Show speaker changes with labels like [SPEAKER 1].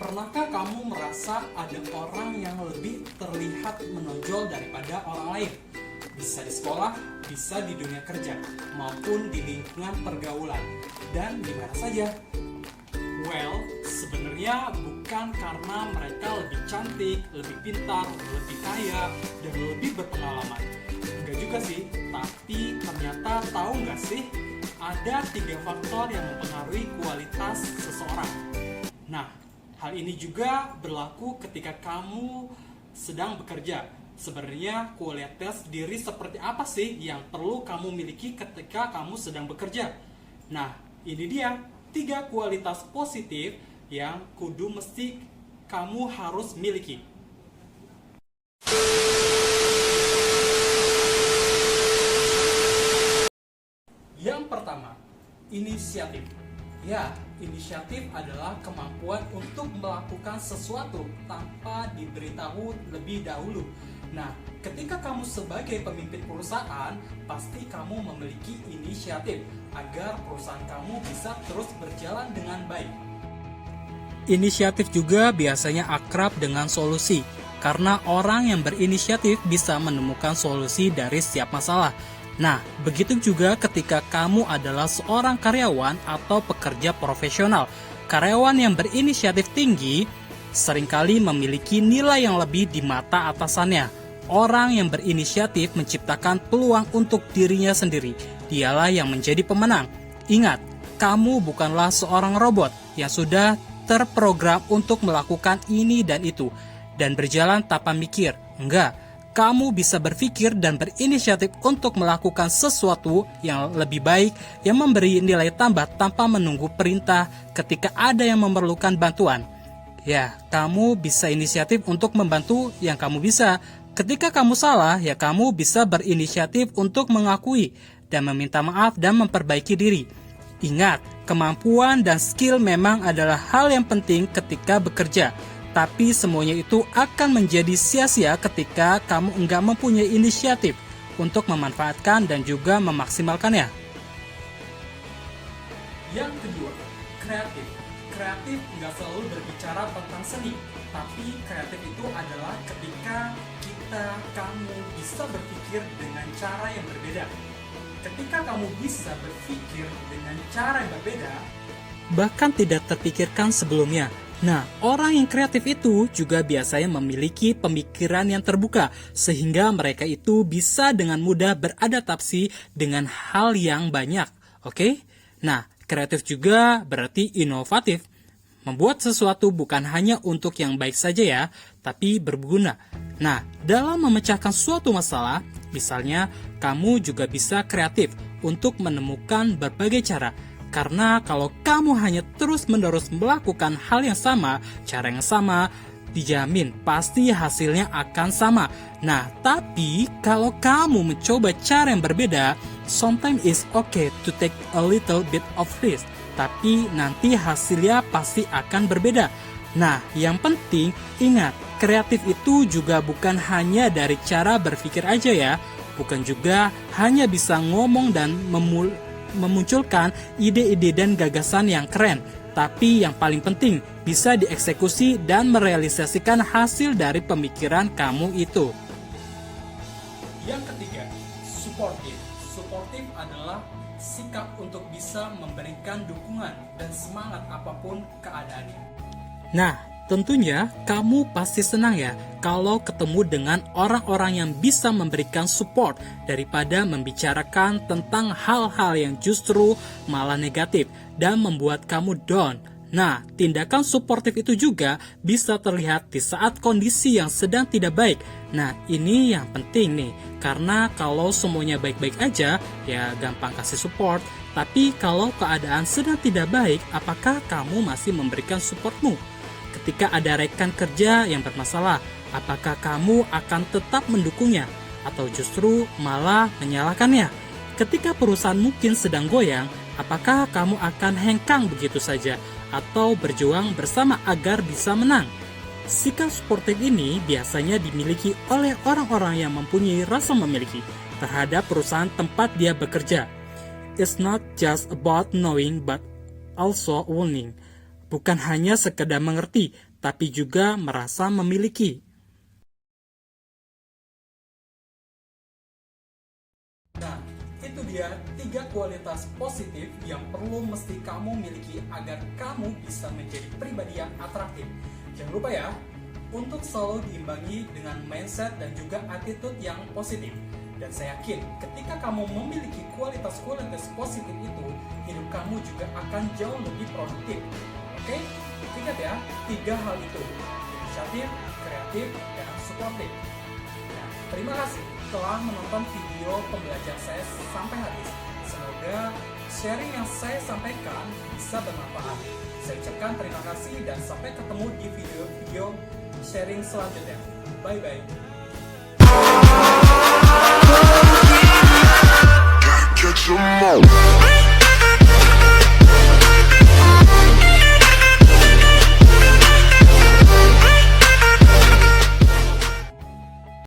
[SPEAKER 1] Pernahkah kamu merasa ada orang yang lebih terlihat menonjol daripada orang lain? Bisa di sekolah, bisa di dunia kerja, maupun di lingkungan pergaulan, dan di mana saja. Well, sebenarnya bukan karena mereka lebih cantik, lebih pintar, lebih kaya, dan lebih berpengalaman. Enggak juga sih, tapi ternyata tahu nggak sih, ada 3 faktor yang mempengaruhi kualitas seseorang. Nah, hal ini juga berlaku ketika kamu sedang bekerja. Sebenarnya kualitas diri seperti apa sih yang perlu kamu miliki ketika kamu sedang bekerja? Nah, ini dia 3 kualitas positif yang kudu mesti kamu harus miliki. Yang pertama, inisiatif. Ya, inisiatif adalah kemampuan untuk melakukan sesuatu tanpa diberitahu lebih dahulu. Nah, ketika kamu sebagai pemimpin perusahaan, pasti kamu memiliki inisiatif agar perusahaan kamu bisa terus berjalan dengan baik. Inisiatif juga biasanya akrab dengan solusi, karena orang yang berinisiatif bisa menemukan solusi dari setiap masalah. Nah, begitu juga ketika kamu adalah seorang karyawan atau pekerja profesional. Karyawan yang berinisiatif tinggi seringkali memiliki nilai yang lebih di mata atasannya. Orang yang berinisiatif menciptakan peluang untuk dirinya sendiri. Dialah yang menjadi pemenang. Ingat, kamu bukanlah seorang robot yang sudah terprogram untuk melakukan ini dan itu dan berjalan tanpa mikir. Enggak. Kamu bisa berpikir dan berinisiatif untuk melakukan sesuatu yang lebih baik, yang memberi nilai tambah tanpa menunggu perintah ketika ada yang memerlukan bantuan. Ya, kamu bisa inisiatif untuk membantu yang kamu bisa. Ketika kamu salah, ya kamu bisa berinisiatif untuk mengakui dan meminta maaf dan memperbaiki diri. Ingat, kemampuan dan skill memang adalah hal yang penting ketika bekerja. Tapi semuanya itu akan menjadi sia-sia ketika kamu enggak mempunyai inisiatif untuk memanfaatkan dan juga memaksimalkannya. Yang kedua, kreatif. Kreatif enggak selalu berbicara tentang seni, tapi kreatif itu adalah ketika kamu bisa berpikir dengan cara yang berbeda. Ketika kamu bisa berpikir dengan cara yang berbeda, bahkan tidak terpikirkan sebelumnya. Nah, orang yang kreatif itu juga biasanya memiliki pemikiran yang terbuka, sehingga mereka itu bisa dengan mudah beradaptasi dengan hal yang banyak. Oke? Nah, kreatif juga berarti inovatif. Membuat sesuatu bukan hanya untuk yang baik saja ya, tapi berguna. Nah, dalam memecahkan suatu masalah, misalnya, kamu juga bisa kreatif untuk menemukan berbagai cara. Karena kalau kamu hanya terus-menerus melakukan hal yang sama, cara yang sama, dijamin pasti hasilnya akan sama. Nah, tapi kalau kamu mencoba cara yang berbeda, sometimes it's okay to take a little bit of risk. Tapi nanti hasilnya pasti akan berbeda. Nah, yang penting ingat, kreatif itu juga bukan hanya dari cara berpikir aja ya. Bukan juga hanya bisa ngomong dan memunculkan ide-ide dan gagasan yang keren, tapi yang paling penting bisa dieksekusi dan merealisasikan hasil dari pemikiran kamu itu. Yang ketiga, suportif. Suportif adalah sikap untuk bisa memberikan dukungan dan semangat apapun keadaannya. Nah, tentunya kamu pasti senang ya kalau ketemu dengan orang-orang yang bisa memberikan support daripada membicarakan tentang hal-hal yang justru malah negatif dan membuat kamu down. Nah, tindakan suportif itu juga bisa terlihat di saat kondisi yang sedang tidak baik. Nah, ini yang penting nih, karena kalau semuanya baik-baik aja, ya gampang kasih support. Tapi kalau keadaan sedang tidak baik, apakah kamu masih memberikan supportmu? Ketika ada rekan kerja yang bermasalah, apakah kamu akan tetap mendukungnya? Atau justru malah menyalahkannya? Ketika perusahaan mungkin sedang goyang, apakah kamu akan hengkang begitu saja? Atau berjuang bersama agar bisa menang? Sikap sportif ini biasanya dimiliki oleh orang-orang yang mempunyai rasa memiliki terhadap perusahaan tempat dia bekerja. It's not just about knowing but also owning. Bukan hanya sekedar mengerti, tapi juga merasa memiliki. Nah, itu dia 3 kualitas positif yang perlu mesti kamu miliki agar kamu bisa menjadi pribadi yang atraktif. Jangan lupa ya, untuk selalu diimbangi dengan mindset dan juga attitude yang positif. Dan saya yakin ketika kamu memiliki kualitas-kualitas positif itu, hidup kamu juga akan jauh lebih produktif. Oke? Ingat ya, 3 hal itu: inisiatif, kreatif, dan suportif. Nah, terima kasih telah menonton video pembelajaran saya sampai habis. Semoga sharing yang saya sampaikan bisa bermanfaat. Saya ucapkan terima kasih dan sampai ketemu di video-video sharing selanjutnya. Bye-bye.